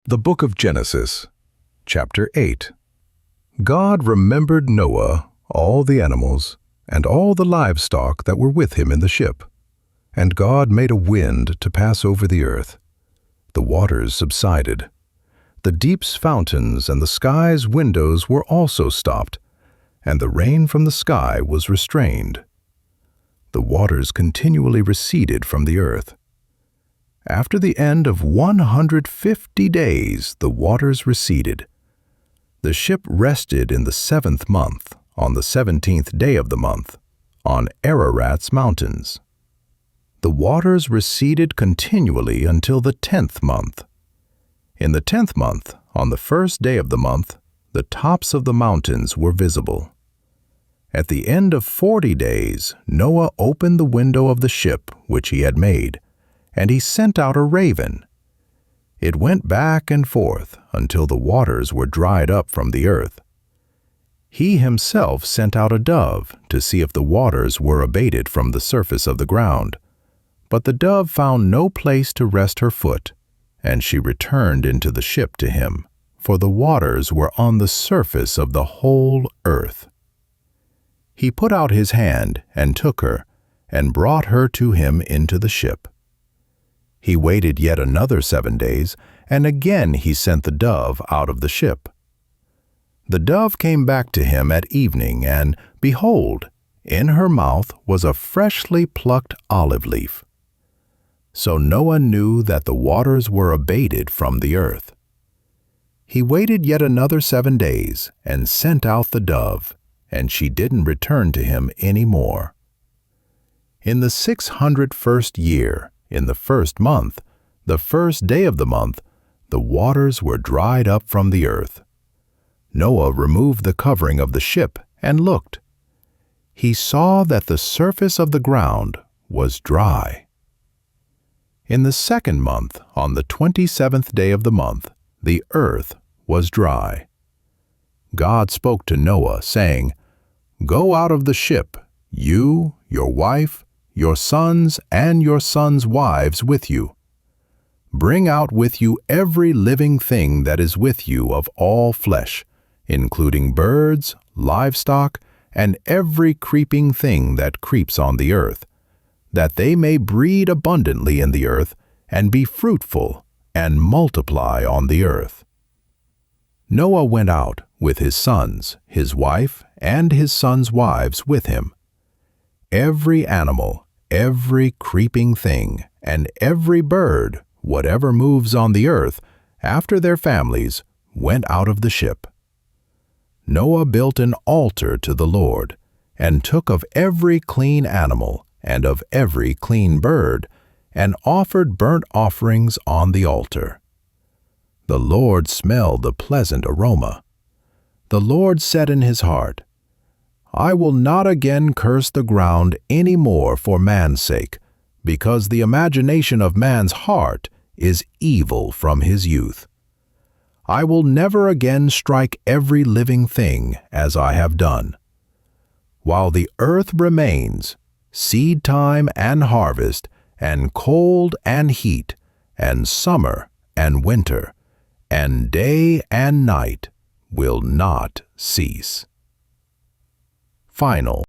The Book of Genesis, Chapter 8. God remembered Noah, all the animals, and all the livestock that were with him in the ship. And God made a wind to pass over the earth. The waters subsided. The deep's fountains and the sky's windows were also stopped, and the rain from the sky was restrained. The waters continually receded from the earth. After the end of 150 days, the waters receded. The ship rested in the 7th month, on the 17th day of the month, on Ararat's mountains. The waters receded continually until the 10th month. In the 10th month, on the 1st day of the month, the tops of the mountains were visible. At the end of 40 days, Noah opened the window of the ship which he had made, and he sent out a raven. It went back and forth until the waters were dried up from the earth. He himself sent out a dove to see if the waters were abated from the surface of the ground. But the dove found no place to rest her foot, and she returned into the ship to him, for the waters were on the surface of the whole earth. He put out his hand and took her, and brought her to him into the ship. He waited yet another 7 days, and again he sent the dove out of the ship. The dove came back to him at evening, and, behold, in her mouth was a freshly plucked olive leaf. So Noah knew that the waters were abated from the earth. He waited yet another 7 days, and sent out the dove, and she didn't return to him any more. In the 601st year, in the 1st month, the 1st day of the month, the waters were dried up from the earth. Noah removed the covering of the ship and looked. He saw that the surface of the ground was dry. In the 2nd month, on the 27th day of the month, the earth was dry. God spoke to Noah, saying, "Go out of the ship, you, your wife, your sons, and your sons' wives with you. Bring out with you every living thing that is with you of all flesh, including birds, livestock, and every creeping thing that creeps on the earth, that they may breed abundantly in the earth, and be fruitful, and multiply on the earth." Noah went out with his sons, his wife, and his sons' wives with him. Every animal, every creeping thing, and every bird, whatever moves on the earth, after their families, went out of the ship. Noah built an altar to the Lord, and took of every clean animal, and of every clean bird, and offered burnt offerings on the altar. The Lord smelled the pleasant aroma. The Lord said in his heart, "I will not again curse the ground any more for man's sake, because the imagination of man's heart is evil from his youth. I will never again strike every living thing as I have done. While the earth remains, seed time and harvest, and cold and heat, and summer and winter, and day and night will not cease." Final.